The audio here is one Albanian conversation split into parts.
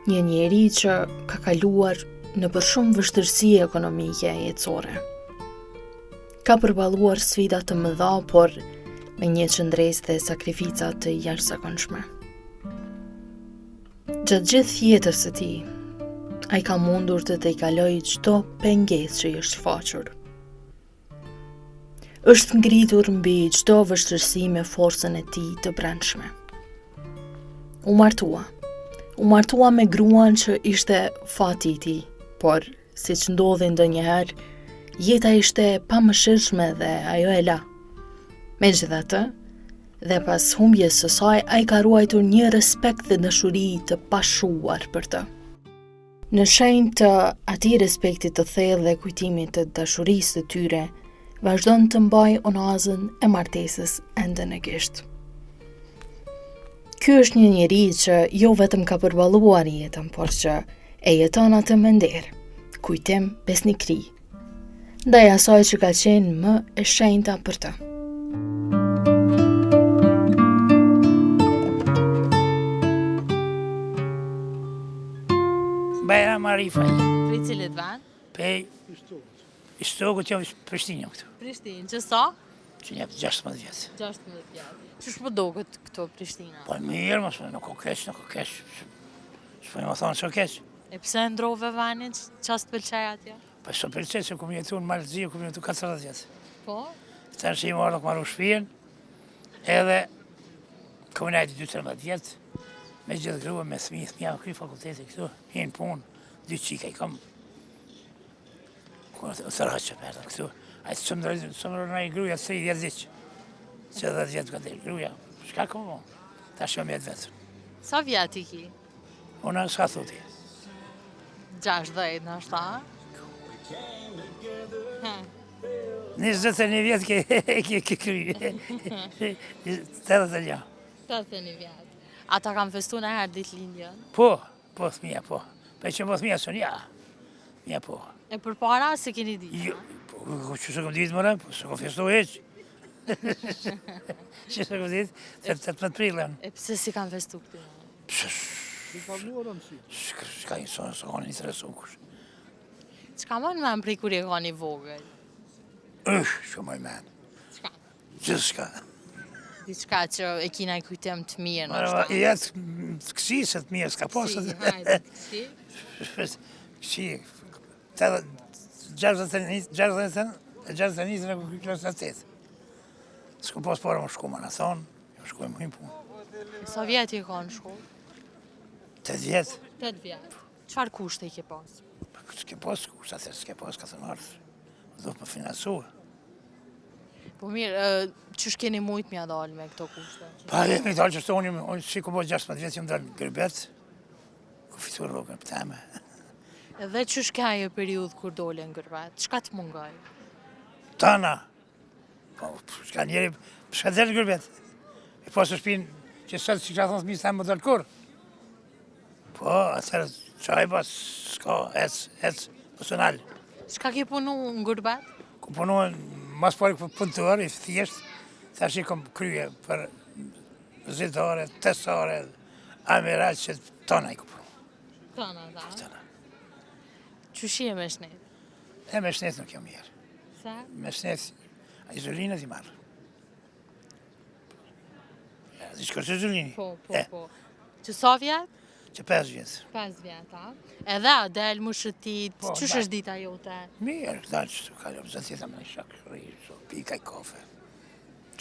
Një njeri që ka kaluar në për shumë vështirësi ekonomike e jetësore. Ka përballuar sfida të mëdha, por me një qëndresë dhe sakrifica të jashtëzakonshme. Gjatë gjithë jetës së tij, ai ka mundur të tejkalojë çdo pengesë që i është shfaqur. Është ngritur mbi çdo vështirësi me forcën e tij të brendshme. U martua me gruan që ishte fati i tij, por siç ndodhi ndonjëherë, jeta ishte pamëshirshme dhe ajo e la. Megjithatë, dhe pas humbjes së saj, ai ka ruajtur një respekt dhe dashuri të pashuar për të. Në shenjë të atij respekti të thellë dhe kujtimit të dashurisë të tyre, vazhdon të mbajë onazën e martesës ende në gisht. Ky është një njeri që jo vetëm ka përballuar jetën, por që e jeton atë me nder, kujtim, besnikëri, ndaj asaj që ka qenë më e shenjta për të. Bajram Arifaj. Prej cilit vend? Pej Shtokut, jam Prishtinë këtu. Prishtinë, që sa? Që jep 16 vjetë. 16 vjetë. Ç'është po doket këto Prishtina? Po mirë, mos nuk o keq. S'po më thonë s'o keq. E pse ndrove vendin? Ç'as të pëlqej atje? Po s'o pëlqej se kum jetu në Malzi, kum jetu 40 vjetë. Po? Tash i marrë marrë shtëpinë, edhe kum nejtë 2-13 vjetë, me gjithë grua, me fëmijë kry fakulteti këtu, hinë punë, 2 qika i kam. Kur të rraqë për këtu, a të sëmërë në i gruja 30 vjetë, që 10 vjetë ka delë gruja, shka kom mo, ta shumë jetë vetë. Sa vjetë i ki? Unë s'ka thuti. 60 në ashta? 21 vjetë ke kryje. 81. 81 vjetë. Ata kam festu në herë ditë lindjen? Po, thmija, po. Pe që po thmija së mija, po. E për para se keni ditë? Jo, po, që se kom ditë mëre, po se kom festu heq. Që se kom ditë, 18 prilën. E pse si kam festu këti? Shka një sonë, së kanë interesu kush. Çka më në men prej kur e ka një vogël? Që më i men. Çka? Gjithë shka. Diçka që e kina i kujtem të mirë në Mara, ashta? jetë të kësi, se të mirë s'ka posë. Si, hajde, kësi? Kësi, 61 në kërë klasë 8. S'ku posë porë më shku më në thonë, më shku e më himë punë. Sa vjetë i ka në shkollë? 8 vjetë. 8 vjetë. Çfarë kushte i ke pas? S'ke posë kushtë, atër s'ke posë ka thënë ardhë. Do për finansua. Po mirë, qysh keni mujt mja dalë me këto kushte? Pa e mi dalë që shtë unë që ku po 16 vjetë jëmë dalë në Gërbet, ku fitur rogën për teme. Edhe qysh ka ajo periudhë kur dole në Gërbet? Çka të mungoj? Tana. Po, shka njeri, shka dhe në Gërbet. E posë shpinë që sëtë që ka thonë të misë më dalë kur. Po, atërë qaj pas, s'ka, ec, personal. Çka ke punu në Gërbet? Ku punuën, mas pari punëtuar, i thjesht, thash i kom krye për zidare, tesare, amiral, që tona i ku punu. Tana, da. Tona. Qysh je me shnet? E me shnet nuk jam mirë. Sa? Me shnet, izolinët i marrë. Zi shkër që izolini. Po. Që sa vjetë? Që 5 vjetë. 5 vjetë, a? Edhe a del më shëtit, Po, qysh da. është dita jote? Mirë, dalë që të kalëm, zëtjeta me në shakë, pika i kafe.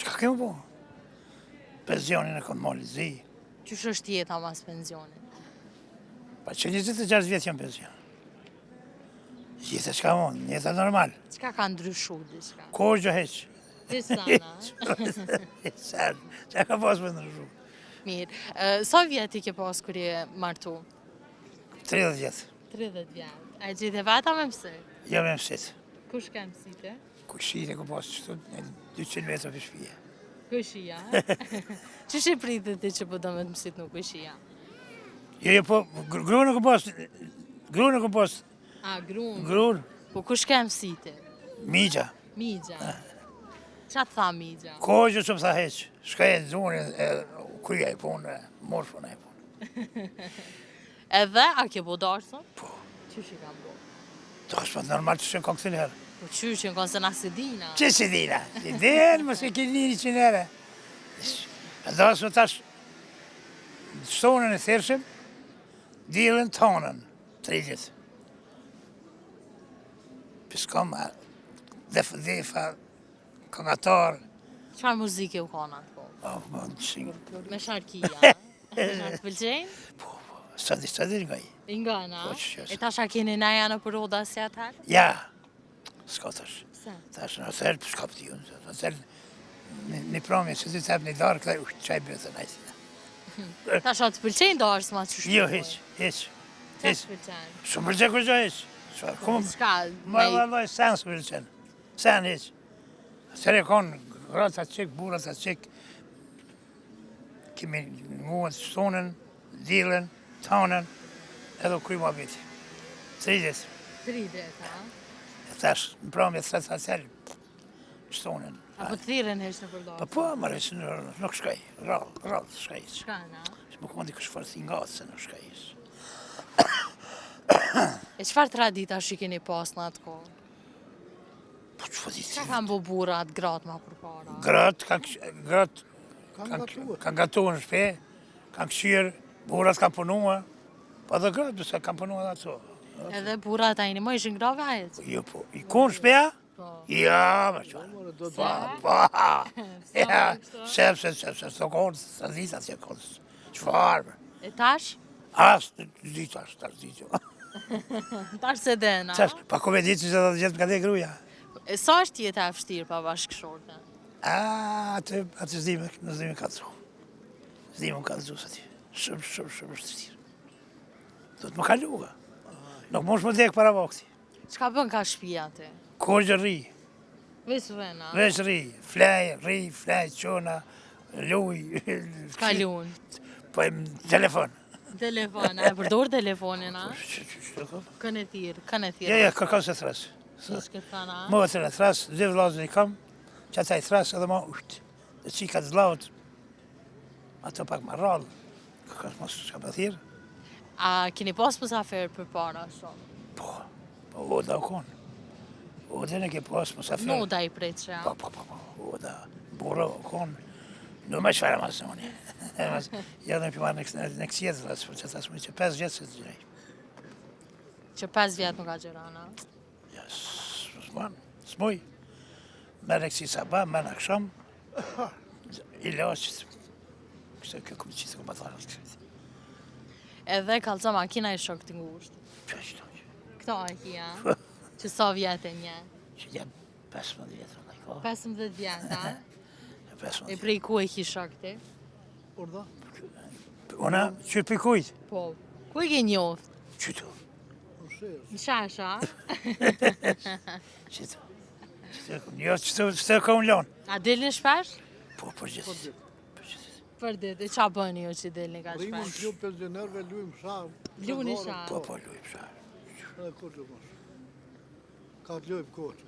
Qka kemë po? Penzionin e konë moli zi. Qysh është jeta mas pensionin? Pa që 26 vjetë jam penzion. Jeta qka monë, jeta normal. Qka ka ndryshu diçka? Kohë gjë heqë. Disana, Sërë, që ka pasë për ndryshu? Mirë. Sa vjetë i ke pas kër je martu? 30 vjetë. 30 vjetë. A e gjithë e vata me mësit? Jo me mësit. Kush ka mësite? Kushit e ku pasë qëtu, 200 metra për shpije. Kushia? Qysh e pritet ti që po do me të mësit në kushia? Jo, po, grunë ku pasë, A, grunë? grunë, Po kush ka mësite? migja. Migja. Qa të tha migja? Kohë gjë që më tha heqë, shka e zonë, kryja i punë, morfën e punë. Edhe, a ke bo darsën? Po. Qysh i kam bo? Do është më normal që shënë kënë herë. Po qysh që në konë se na se dina? Që si dina? Si dinë, më se ke njëri që nere. Do është më tash, shtonën e thirëshim, dilën tonën, 30. Piskom, defa, këngatar, Qfar muzike u kona të po? më në shingë. Me sharkia? Na të pëlqenj? Po, stadi nga i. Nga na? Po, që qështë. E tash a keni naja në përroda si atëherë? Ja, s'ka tash. Se? Tash në therë, për s'ka pëti unë. Në therë, një promje, që ti tep një darë, këtaj, qaj bërë të najtë. Tash a të pëlqenj darsë ma që Jo, hiq. Qa të pëlqenj? Shumë përgjë kërgjë hiq. Shka, Më vëlloj, sen së përgjën. Sen hiq. Tërë e konë, gratë atë qik, burat atë qik. Kemi nguën të shtonën, dilën, tonën, edhe kuj ma biti. 30. 30, ha? E tash, në promje të të tërë, shtonën. Apo të thiren hesh në përdorë? Po, më rësë nuk shkaj, rrallë shkaj. Shka, na? Më kondi kësh farthi nga atë se nuk shkaj. E qfar tradita shi keni pas në atë kohë? Po që fëti Qa kanë bo burat, gratë ma përpara? Gratë kanë gatu në shpe, kanë këshirë, burat kanë punua, po dhe gratë bëse kanë punua dhe ato. Edhe burat a i një më ishin grave ajët? Jo, po, i kun shpeja? Po. Ja, më qënë. Po, ja, sepse, të konë, të ditat që konë, qëfarë. E tash? Asë, ditë, tash ditë. Tash se dena? Tash, pa kome ditë që të gjithë më ka dhe gruja. E sa është tjetë e fështirë pa bashkëshorte? Atë zdime ka të zhu. Zdime më ka të zhu së ti. Shumë shtirë. Do të më kaluga. Nuk mosh më dekë para vakti. Qka bën ka shpia ti? Kërgjë ri, Vesh vena? vesh ri, flaj, qona, luj. Ka lun? Po e më telefon. Telefon, a e përdor telefonin, a? Kën e thirë, Ja, kërkon se thrasë. Qish këtë thana? Më të në thrasë, dhe vlazën i kam, që ata i thrasë edhe ma ushtë. Dhe qikat zlaut, ato pak ma rrallë. Kërkon mos shka për thirë. A keni pas mësafer për para shumë? Po, oda u konë. Oda në ke pas mësafer. Noda i preqja? Po, oda, burra u konë. Nuk me qëfara masë në unë. Ja dhe më përmarë në kësjetë vlasë, për që ta shmë që 5 vjetë se të gjërej. Që 5 vjetë nuk ka gjërana? Ja, s'moj. Merë në kësi sabah, merë në aksham. I laqët. Kështë kjo këmë qitë këmë batarë. Edhe kalëca makina i shok të ngusht. Që është të Këto a kia? Që sa vjetë e një? që jam 15 vjetë. 15 vjetë, a? 15 E prej ku e ki shok ti? Una, që për kujtë? Po. Ku e ke njoft? Qëtu. Në shasha? Qëtu. Jo, qëtu ka unë lonë. A dilni shpesh? Po, për gjithë. Për ditë, e qa bëni jo që dilni ka Rrimë në shpesh? shumë pensionerve, lujmë sharë. Luni sharë. Po, lujë sharë. Edhe koqë mos. Ka të lujmë koqë.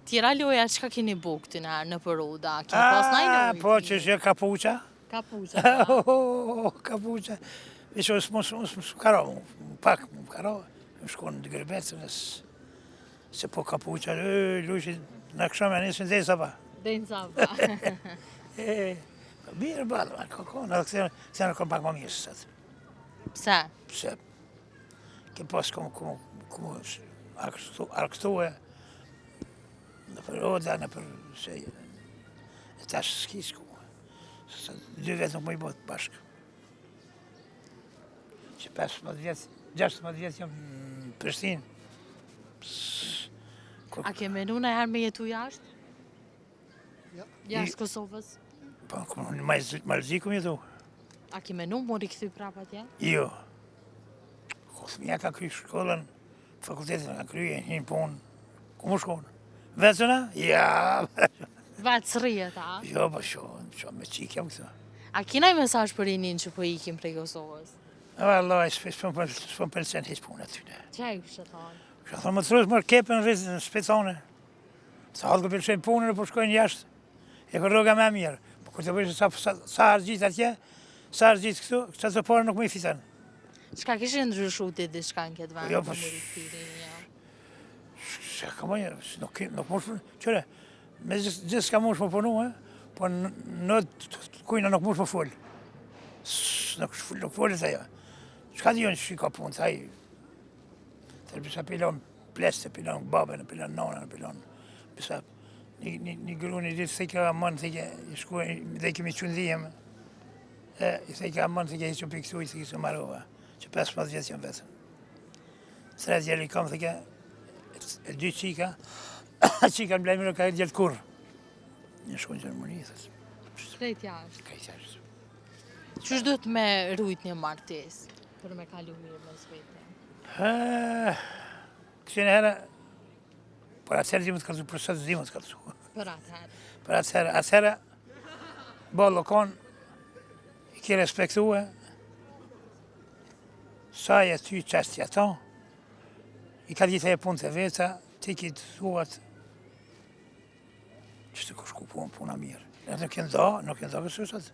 Tjera loja, qka keni buk të nërë në përroda? Keni pas na i lojë? Po, që është kapuqa? Kapuqa, pa? Kapuqa. Vishë më karo, pak më karo. Më shkonë në gërbetën, se po kapuqa, lujë në këshome, nisën dhe saba. Dejnë saba. Mirë balë, ma kokon, edhe këse në kom pak më mirë sëtë. Pse? Pse, ke pas kom arkstue, në për oda, në për se, e tash s'ki s'ku. Se 2 vetë nuk më i botë bashkë. Që 15 vjetë, 16 vjetë jam në Prishtinë. A ke menu në herë me jetu jashtë? Ja. Jashtë Kosovës? Po, në Malziku jetu. A ke menu më rikëthy prapa tja? Jo. Fëmija ka kry shkollën, fakultetin ka krye, një punë. Ku më shkonë? Vetëna? Ja. Vetë sërijet, a? Jo, po shumë me qikë jam këtu. A kina i mesazh për rinin që po ikim prej Kosovës? Vallaj, s'pëm pëlqen hiç punë aty. Qa i kështë thonë? Ka thonë më thrush mërë kepën rrizë në shpecone. Sa halë këpër pëlqen punën e po shkojnë jashtë. E kër rruga me mirë. Po kur të bëshë sa argjit atje, sa argjit këtu, që të porë nuk më i fitan. Çka kishe ndryshu ti diçka në këtë vend? Jo, Po po, më rikthini, ja. Çka ka më, nuk mund, qëre, me gjithë s'ka mund më punu, po në kujna nuk mund më full. Nuk fullet ajo. Çka di unë që ka punë, thaj, të bisa pilon pleste, pilon babën, pilon nonën, pilon, bisa, një gru një ditë, se ka mënë, se ke, i shkuaj, dhe kemi qënë dhijem, se ka mënë, se ke hiqën për kësuj, se kishë marova, që 15 vjetë jam vetëm. Sret djeli kam, se ke, e dy qika, qika në blejmiro ka e djelë kur. Një shkunë Gjermoni, thës. Krejt jashtë. Ka i qashtë. Qysh duhet me rujt një martes, për me kalu mirë me zvete? Kështu në herë, por atëherë di më të kalëzu, për sëtë di më të kalëzu. Për atëherë. Për atëherë, bollo konë, i ki respektue, saj e ty qështja ta, i ka gjithë e punë të veta, ti ki të thuat, që të kushku punë, puna mirë. Nuk e nda kësë atë.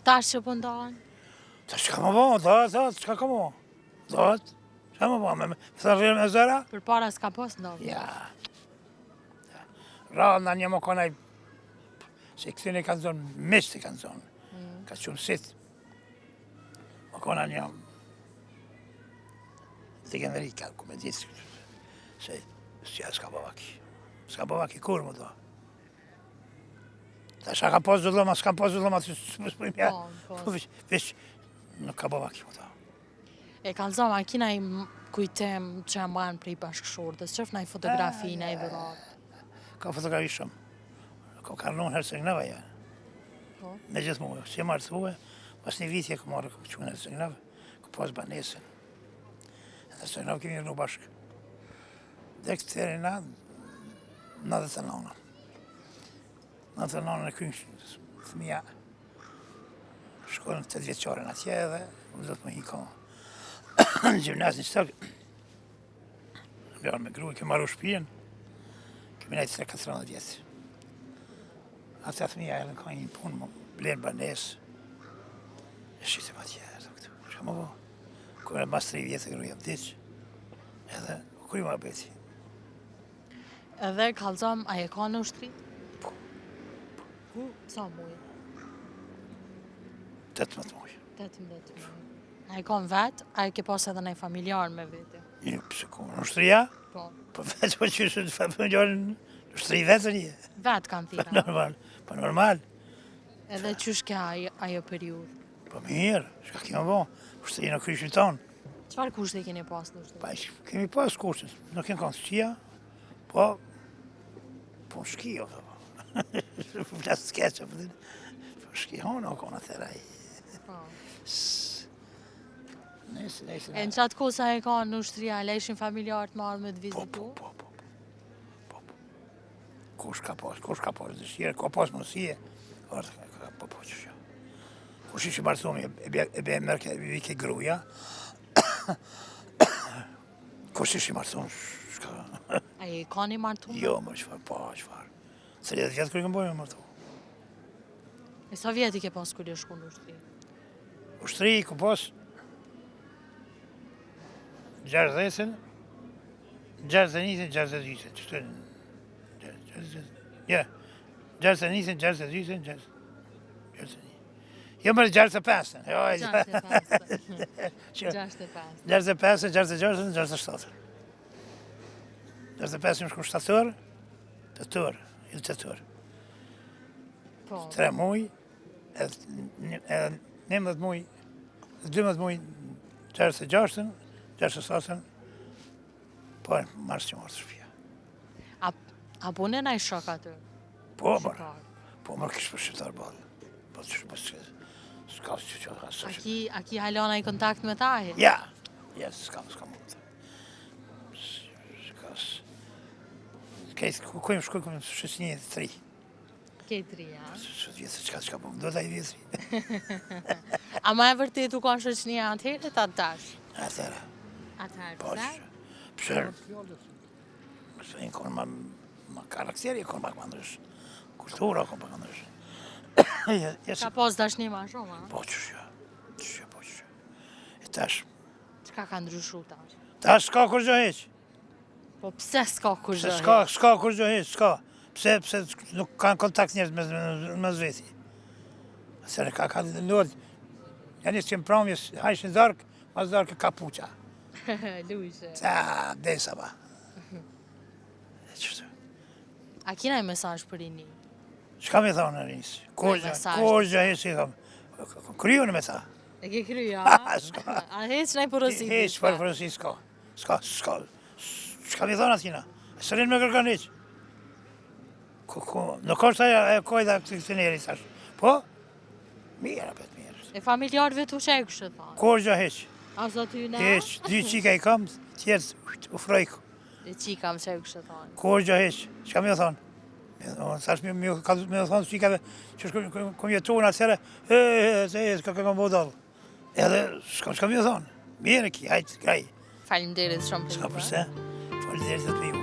Tash që po ndohen? Ta që ka më bo, që ka më bo? Që ka më bo, me thërë rrë me zëra? Për para s'ka pos ndohen. Ja. Ra në një më konaj, se këtëne kanë zonë, mishtë kanë zonë, ka qumë sitë. Më kona një, të kënë rika, ku me ditë, se s'ja s'ka bavaki. S'ka bavaki kur më do. Ta shka ka posë zulloma, s'ka posë zulloma, të s'pëjmë ja. Po. Vesh, nuk ka bavaki më do. E kalzoma, kina i kujtem që e mbanë prej bashkëshortës, qëf na i fotografi, na i vërat. Ka fotografi shumë. Ka karnon Hercegnava, ja. Po. Me gjithë muë, si e marë të huë, pas një vitje ka marrë, ka qënë Hercegnava, ka posë banesën. Hercegnava kemi në bashkë. Dhe këtë të na, 99. 99 e kynë fëmija. Shkollën 8 vjeqare në atje edhe, u do të më hiko në gjimnazin qëtër. Bjarë me gru, kemi marru shpijen, kemi najtë 3-14 vjetë. Ata fëmija edhe ka një punë, më blenë banesë, e shqitëm atje edhe këtu. Shka më bo? Kërë mas 3 vjetë e gru jam diqë, edhe u kry ma beti. Edhe kalzom, a e ka në ushtri? Ku? Sa mujë? 18 muaj. 18 mujë. A e ka në vetë, a e ke pas edhe nej familjar me vete? Një, pëse ku, në ushtria? Po. Po vetë po qështë të familjarën, në ushtri vetë një. Vetë kanë thira. Normal, po normal. Edhe qysh ke ajo periud? Po mirë, shka kema bo, ushtri në kryshin tonë. Qfar kushte i keni pas në ushtri? Pa, kemi pas kushtës, nuk kemë kanë shqia, po në shkio, po. Flasë skeqë, po shkio, nuk konë atëraj. Po. Nëse. E në qatë kosa e ka në ushtria, le ishin familjarët marrë me të vizitu? Po. Kush ka pas dëshirë, ka pas mësie, po që shjo. Kush ishë marëthomi, e be mërke, e vike gruja, kush ishë marëthomi, shka... A e ka një martume? Jo, më qëfar. 30 vjetë kërë këmë bojë me martohë. E sa vjeti ke pas kërë shku në ushtri? Ushtri, ku pas 60, 61, 62, qëtë ja, 61, 62, 61. Jo mërë 65, jo, 65. 65, 66, 67. 65 më shku shtator, tëtor, Po. 3 muj, edhe 19 muj, 12 muj, 66, 67, po marës që marë të shpia. A bune na i shok aty? Po, mërë kishë për shqiptar balë. Po të shqiptar, s'ka që që ka së shqiptar. A ki halona i kontakt me ta? Ja, s'ka mund. Kujmë shkuj, kujmë shqesnje 3. Ke 3, ja? Së vjetë, qka po më do të i vjetëri. A ma e vërtet u kanë shëqnia atëherë të atë tash? Atëra. Atëherë, Po, pëse? Pëse në konë ma karakteri, konë ma këmandrësh. Kultura konë ma këmandrësh. Ka pos dashni ma shumë, a? Po, qëshja. Tash. Çka ka ndryshu tash? Tash s'ka kur gjë heq. Po pse s'ka kur Se gjë? s'ka kur gjë heq, s'ka. Pse nuk kanë kontakt njerëz me zveti. Se ka ndodhur. Janë që më promjes, hajshin zark, mas zark kapuqa. Luqe. Ta, desa ba. Qështu. A kina i mesazh për rini? Çka me thonë në rinjës? Kur gjë heq i thëmë. Kryu në me tha. E ke krya? S'ka. A heq në i porosit? Heq për përësi s'ka. Çka me thonë atina? Së rinë me kërkan heq. Nuk është aja e kojda këtë njeri, thash. Po? Mirë, apet mirë. E familjarëve tu që e kështë thonë? Kur gjë heq. As do ty në? Heq, dy qika i kam, tjerë u frojku. E qikam që e kështë thonë? Kur gjë heq. Çka me thonë? Thash me thonë qikave që kom jetu në atësere, s'ka kam bodal. Edhe, s'ka me thonë. Mirë ki, hajtë, graj. Faleminderit shumë për S'ka përse. Faleminderit të të